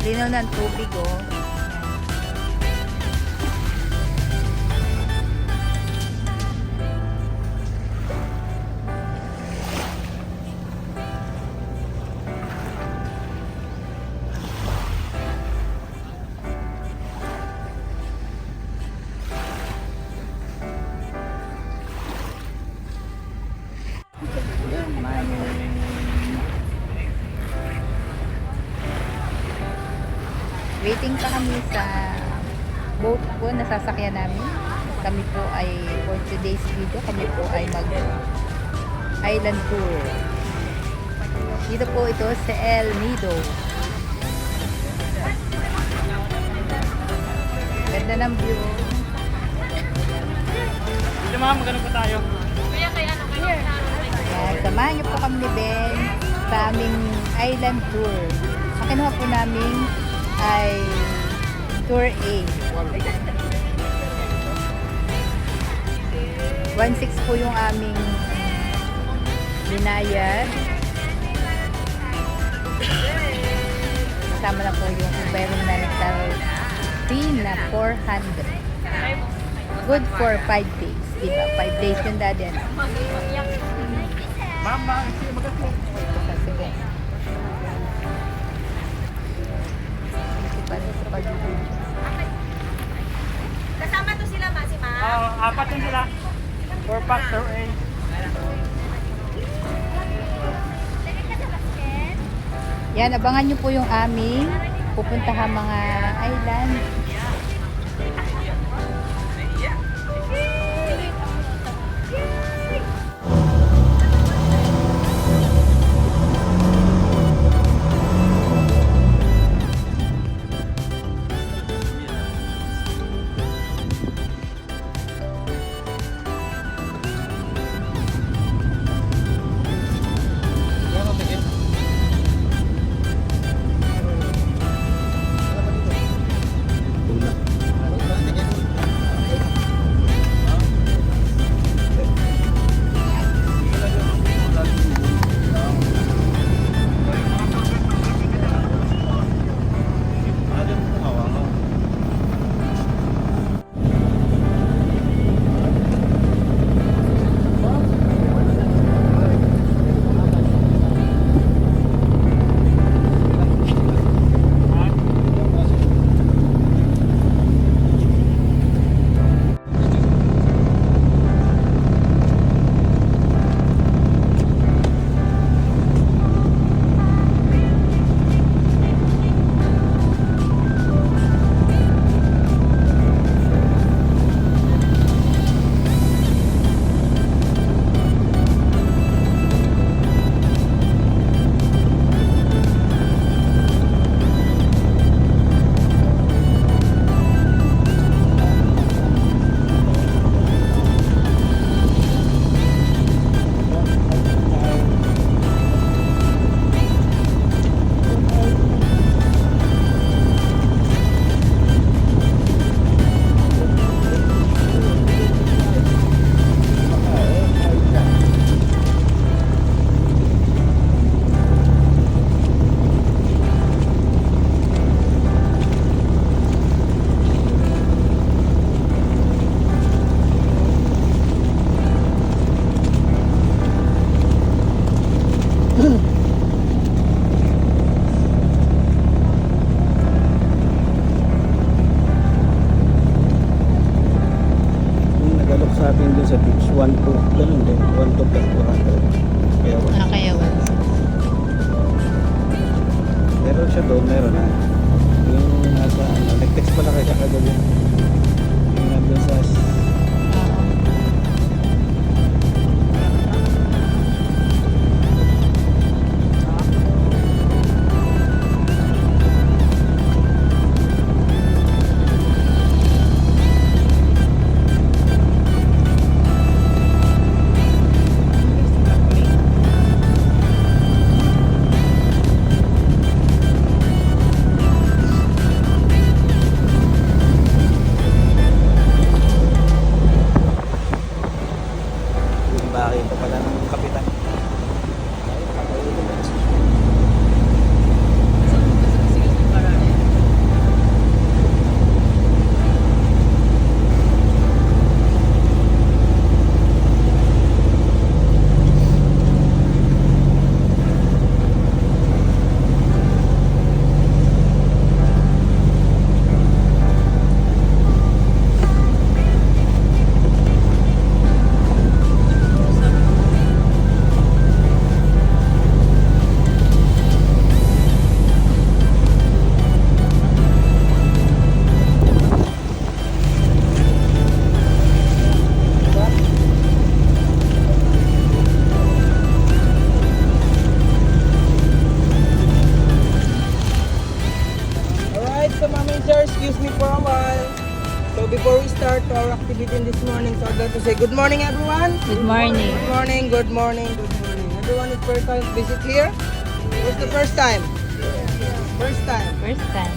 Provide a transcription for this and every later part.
Linaw ng tubig, oh. Waiting pa kami sa boat po na sasakyan namin. Kami po ay for today's video, kami po ay mag island tour. Dito po ito sa El Nido. Ganda ng view. Dito mga magano pa tayo. Ayan, samahan niyo po kami ni Ben sa aming island tour. Ang kinuha po namin ay Tour A. 1.6 po yung aming binayad. Kasama na po yung environmental fee na 400. Good for 5 days. Diba? 5 days yung dati. Mama, magkano? Sige. Kasama to sila, ma, si Ma. Apat din sila. 4 pack, Tour A. Yan, abangan nyo po yung aming pupuntahan mga island. Sa atin dun sa beach, 1 to, ganun din, 1 to plus 200. Kaya Kaya meron siya doon, meron na. Yung nasa, nag-text pala kayo sa kagabi. Yung nandun sa excuse me for a while. So before we start our activity this morning, so I'd like to say good morning everyone. Good morning. Good morning, good morning, good morning. Everyone is first time visit here? What's the first time? First time. First time.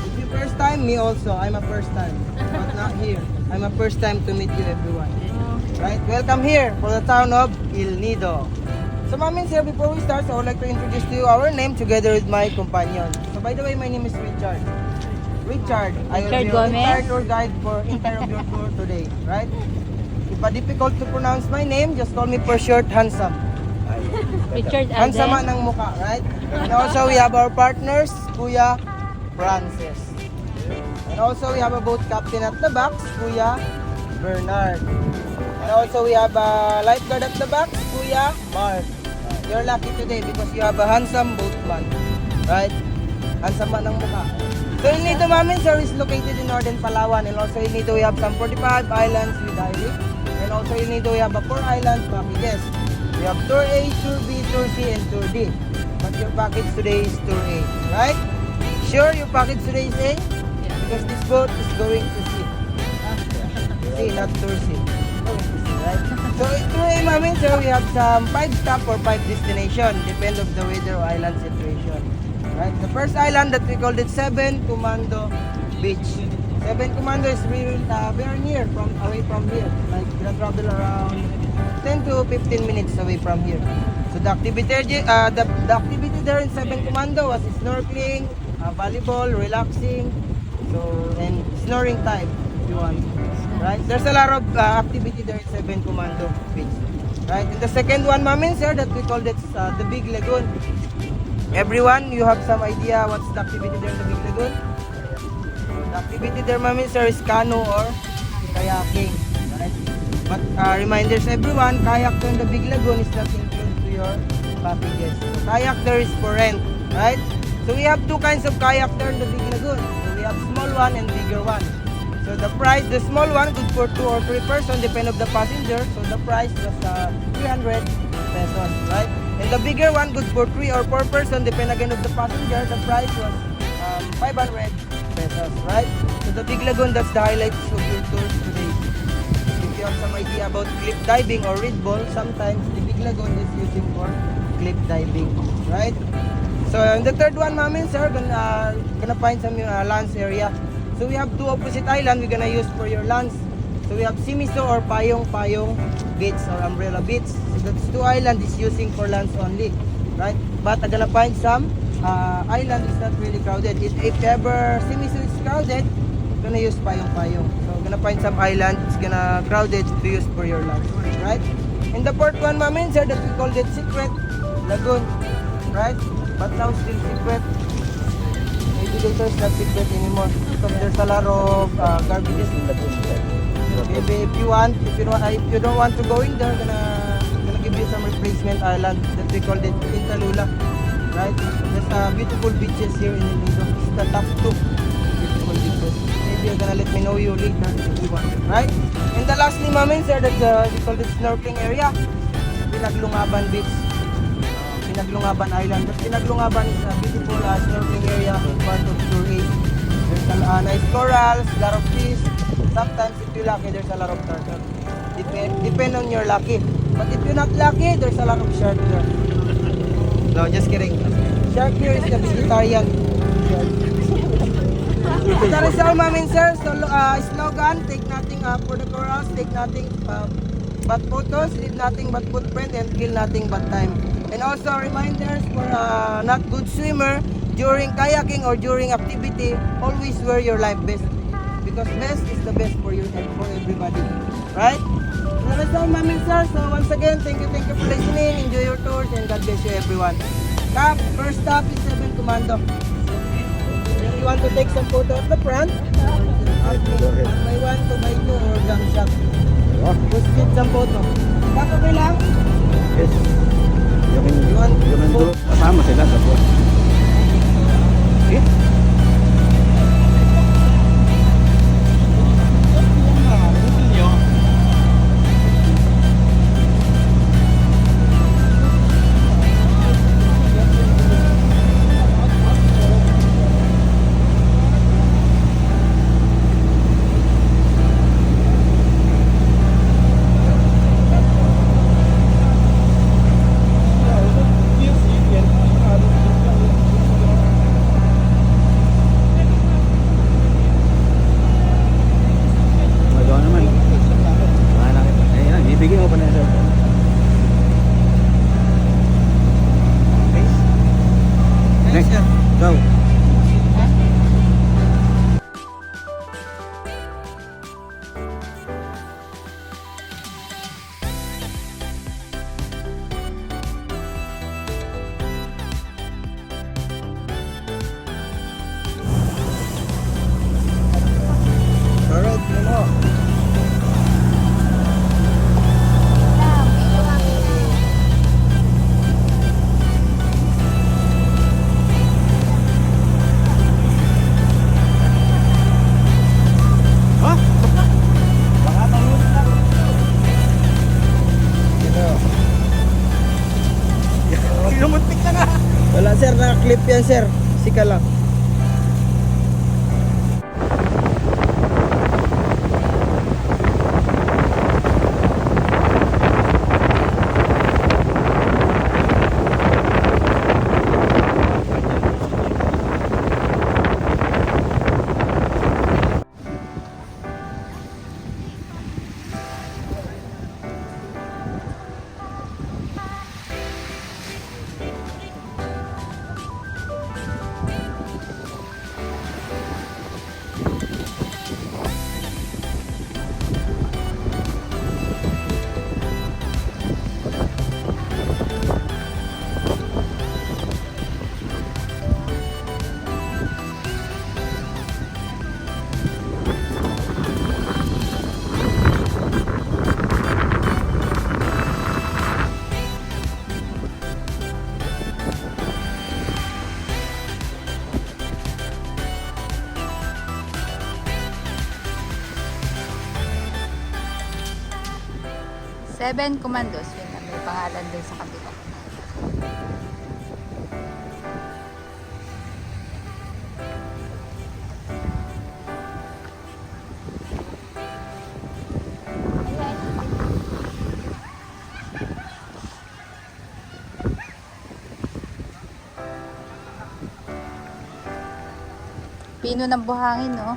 If you first time, me also. I'm a first time. But not here. I'm a first time to meet you everyone. Right? Welcome here for the town of El Nido. So Mami sir, before we start, so I would like to introduce to you our name together with my companion. So by the way, my name is Richard. Richard, I will be Richard your Gomez. entire tour guide for entire of your tour today, right? If difficult to pronounce my name, just call me for short, Handsome. Richard Handsome Alden. ng mukha, right? And also we have our partners, Kuya Francis. And also we have a boat captain at the back, Kuya Bernard. And also we have a lifeguard at the back, Kuya Mark. You're lucky today because you have a handsome boatman, right? Handsome man ng mukha. So El Nido Mami sir is located in northern Palawan, and also El Nido we have some 45 islands with island. And also El Nido we have a 4 islands packages. We have Tour A, Tour B, Tour C, and Tour D. But your package today is Tour A, right? Sure your package today is A? Because this boat is going to C. C, not Tour C. Going to C, right? So in Tour A Mami sir, we have some 5 stop or 5 destination, depend of the weather or island situation. Right? The first island that we called it Seven Comando Beach. Seven Comando is really very near away from here. Like you can travel around 10 to 15 minutes away from here. So the activity the activity there in Seven Comando was snorkeling, volleyball, relaxing, so and snoring time if you want. Right? There's a lot of activity there in Seven Comando Beach. Right? And the second one, Mami sir, that we called it the Big Lagoon. Everyone, you have some idea what's the activity there in the Big Lagoon? The activity there, Mami sir, is canoe or kayaking. Right? But reminders everyone, kayak there in the Big Lagoon is not included to your packages. So, kayak there is for rent, right? So we have 2 kinds of kayak there in the Big Lagoon. So we have small one and bigger one. So the price, the small one good for 2 or 3 person, depend of the passenger. So the price was 300 pesos, right? And the bigger one, good for 3 or 4 person, depend again of the passenger, the price was 500 pesos, right? So the Big Lagoon, that's the highlights of your tour today. If you have some idea about cliff diving or reed ball, sometimes the Big Lagoon is using for cliff diving, right? So in the third one, Mami sir, gonna find some lands area. So we have 2 opposite island we're gonna use for your lands. So we have Simiso or Payong Beach or Umbrella Beach. So that's 2 island is using for lands only, right? But I'm gonna find some island is not really crowded. If ever Simiso is crowded, gonna use Payong. So gonna find some island it's gonna crowded to use for your lands, right? And the fourth one, Mami sir, that we called it Secret Lagoon, right? But now still secret. Maybe later it's not secret anymore because there's a lot of garbages in the lagoon. Maybe if you don't want to go in there, gonna give you some replacement island that we called it Tintalula, right? There's beautiful beaches here in El Nido. It's the top 2 beautiful beaches. Maybe you're gonna let me know you later if you want, right? And the lastly, Mami sir, that we called it snorkeling area, Pinaglungaban Beach, Pinaglungaban Island. But Pinaglungaban is a beautiful snorkeling area, part of Tour A. There's a nice corals, a lot of fish. Sometimes if you're lucky, there's a lot of turtle. Depend on your lucky. But if you're not lucky, there's a lot of shark there. No, just kidding. Shark here is the vegetarian shark. So that is all, Mami sir. So slogan, take nothing for the corals, take nothing but photos, leave nothing but footprint, and kill nothing but time. And also reminders for not good swimmer, during kayaking or during activity, always wear your life vest. Because best is the best for you and for everybody, right? So that's all, Mami sir. So once again, thank you for listening. Enjoy your tours and God bless you everyone. Cap, first stop is Seven Comando. If you want to take some photo at the front, ask me. May 1 to may 2 or jump shot. Just get some photo. Cap, okay lang? Yes. You want Yung kasama sila sa boat. Eh? clip yan, sir. Sika lang. Seven Commandos. Yun na, may pangalan dun sa kabila. Pino ng buhangin, no?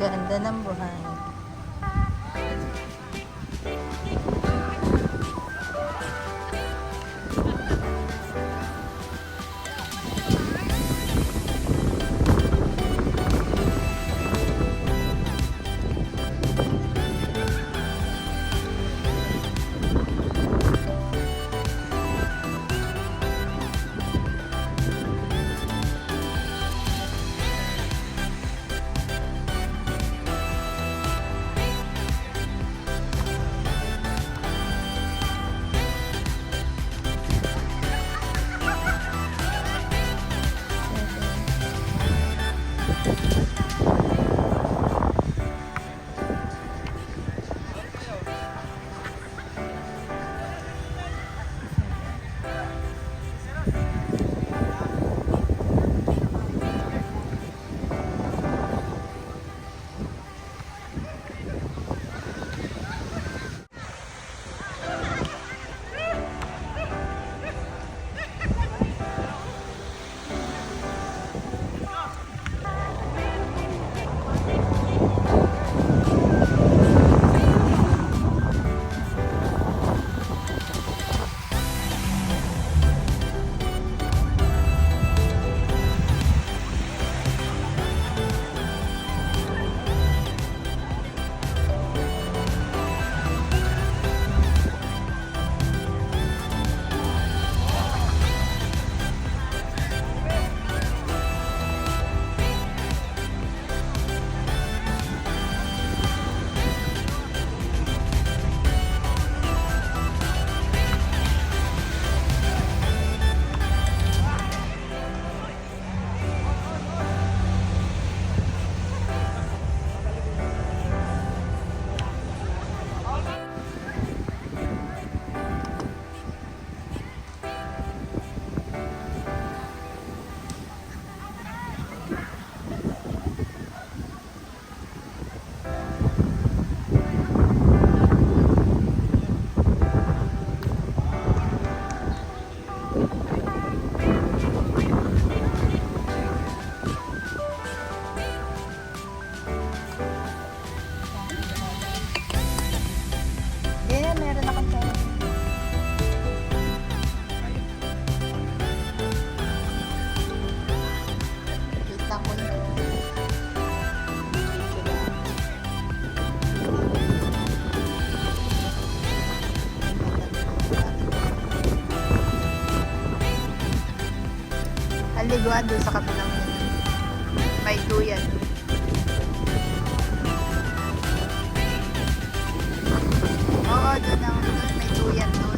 Ganda ng buhangin. Liguan doon sa kabilang may duyan. Oo, doon may duyan doon.